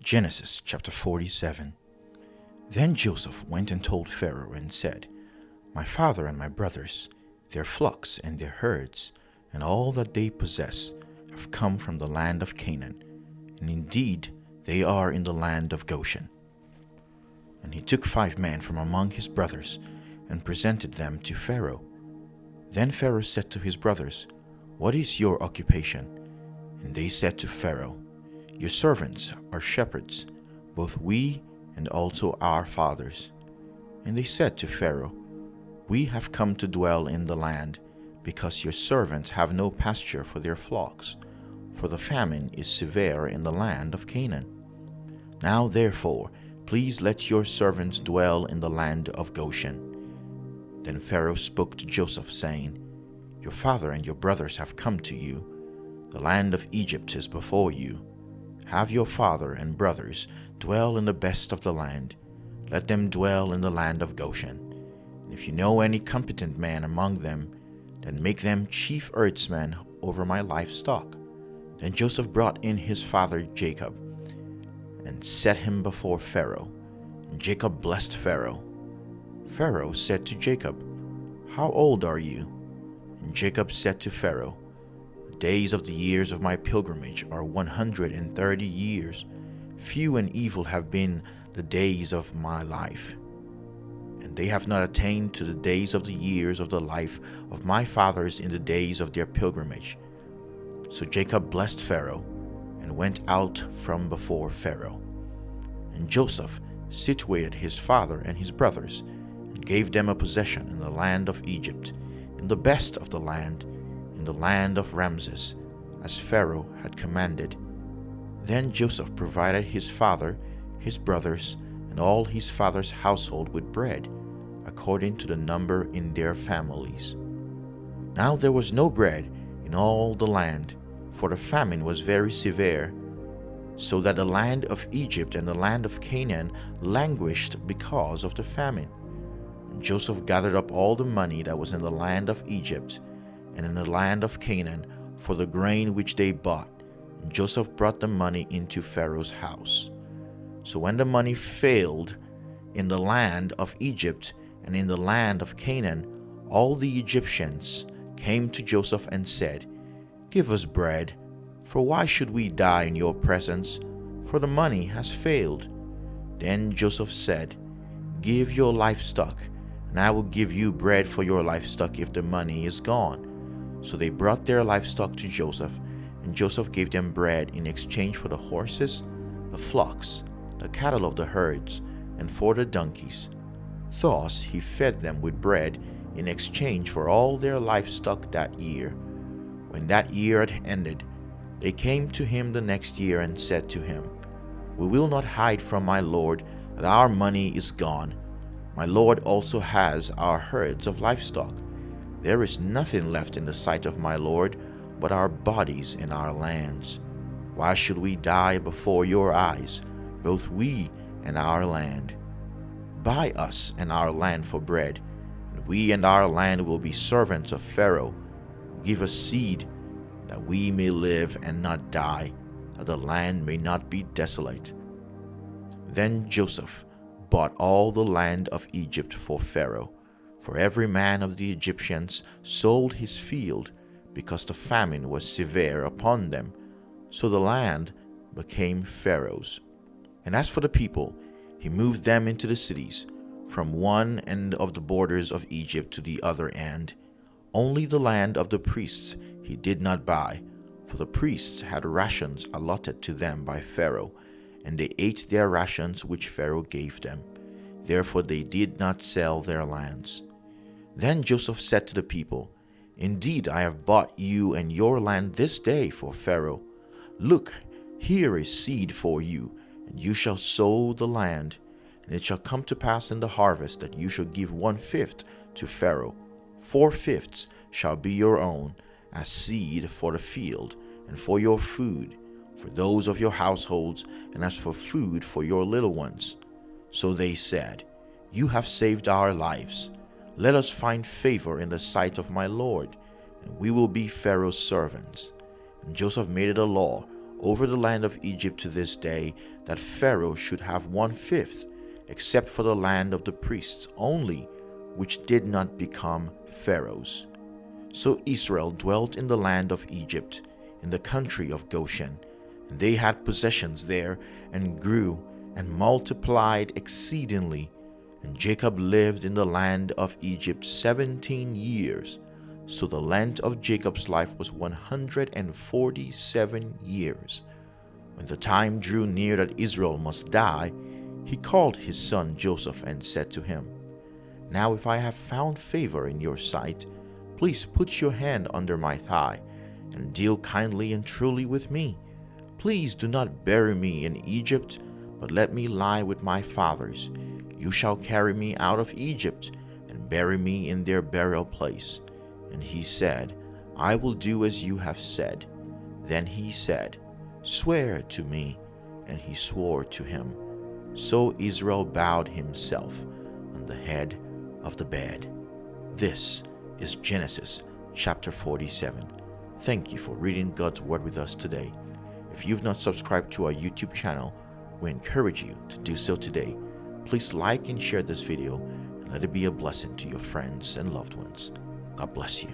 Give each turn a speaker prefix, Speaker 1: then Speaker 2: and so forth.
Speaker 1: Genesis chapter 47. Then Joseph went and told Pharaoh and said, My father and my brothers, their flocks and their herds, and all that they possess, have come from the land of Canaan, and indeed they are in the land of Goshen. And he took 5 men from among his brothers, and presented them to Pharaoh. Then Pharaoh said to his brothers, What is your occupation? And they said to Pharaoh, Your servants are shepherds, both we and also our fathers. And they said to Pharaoh, We have come to dwell in the land, because your servants have no pasture for their flocks, for the famine is severe in the land of Canaan. Now therefore, please let your servants dwell in the land of Goshen. Then Pharaoh spoke to Joseph, saying, Your father and your brothers have come to you. The land of Egypt is before you. Have your father and brothers dwell in the best of the land. Let them dwell in the land of Goshen. And if you know any competent man among them, then make them chief herdsmen over my livestock. Then Joseph brought in his father Jacob, and set him before Pharaoh. And Jacob blessed Pharaoh. Pharaoh said to Jacob, How old are you? And Jacob said to Pharaoh, The days of the years of my pilgrimage are 130 years. Few and evil have been the days of my life, and they have not attained to the days of the years of the life of my fathers in the days of their pilgrimage. So Jacob blessed Pharaoh, and went out from before Pharaoh. And Joseph situated his father and his brothers, and gave them a possession in the land of Egypt, in the best of the land, in the land of Ramses, as Pharaoh had commanded. Then Joseph provided his father, his brothers, and all his father's household with bread, according to the number in their families. Now there was no bread in all the land, for the famine was very severe, so that the land of Egypt and the land of Canaan languished because of the famine. And Joseph gathered up all the money that was in the land of Egypt and in the land of Canaan for the grain which they bought, and Joseph brought the money into Pharaoh's house. So when the money failed in the land of Egypt and in the land of Canaan, all the Egyptians came to Joseph and said, Give us bread, for why should we die in your presence? For the money has failed. Then Joseph said, Give your livestock, and I will give you bread for your livestock if the money is gone. So they brought their livestock to Joseph, and Joseph gave them bread in exchange for the horses, the flocks, the cattle of the herds, and for the donkeys. Thus he fed them with bread in exchange for all their livestock that year. When that year had ended, they came to him the next year and said to him, We will not hide from my lord that our money is gone. My lord also has our herds of livestock. There is nothing left in the sight of my lord but our bodies and our lands. Why should we die before your eyes, both we and our land? Buy us and our land for bread, and we and our land will be servants of Pharaoh. Give us seed, that we may live and not die, that the land may not be desolate. Then Joseph bought all the land of Egypt for Pharaoh, for every man of the Egyptians sold his field, because the famine was severe upon them. So the land became Pharaoh's. And as for the people, he moved them into the cities, from one end of the borders of Egypt to the other end. Only the land of the priests he did not buy, for the priests had rations allotted to them by Pharaoh, and they ate their rations which Pharaoh gave them. Therefore they did not sell their lands. Then Joseph said to the people, Indeed, I have bought you and your land this day for Pharaoh. Look, here is seed for you, and you shall sow the land. And it shall come to pass in the harvest that you shall give 1/5 to Pharaoh. 4/5 shall be your own, as seed for the field, and for your food, for those of your households, and as for food for your little ones. So they said, You have saved our lives. Let us find favor in the sight of my Lord, and we will be Pharaoh's servants. And Joseph made it a law over the land of Egypt to this day, that Pharaoh should have 1/5, except for the land of the priests only, which did not become Pharaoh's. So Israel dwelt in the land of Egypt, in the country of Goshen, and they had possessions there, and grew and multiplied exceedingly. And Jacob lived in the land of Egypt 17 years. So the length of Jacob's life was 147 years. When the time drew near that Israel must die, he called his son Joseph and said to him, Now if I have found favor in your sight, please put your hand under my thigh, and deal kindly and truly with me. Please do not bury me in Egypt, but let me lie with my fathers. You shall carry me out of Egypt, and bury me in their burial place. And he said, I will do as you have said. Then he said, Swear to me. And he swore to him. So Israel bowed himself on the head of the bed. This is Genesis chapter 47. Thank you for reading God's Word with us today. If you've not subscribed to our YouTube channel, we encourage you to do so today. Please like and share this video and let it be a blessing to your friends and loved ones. God bless you.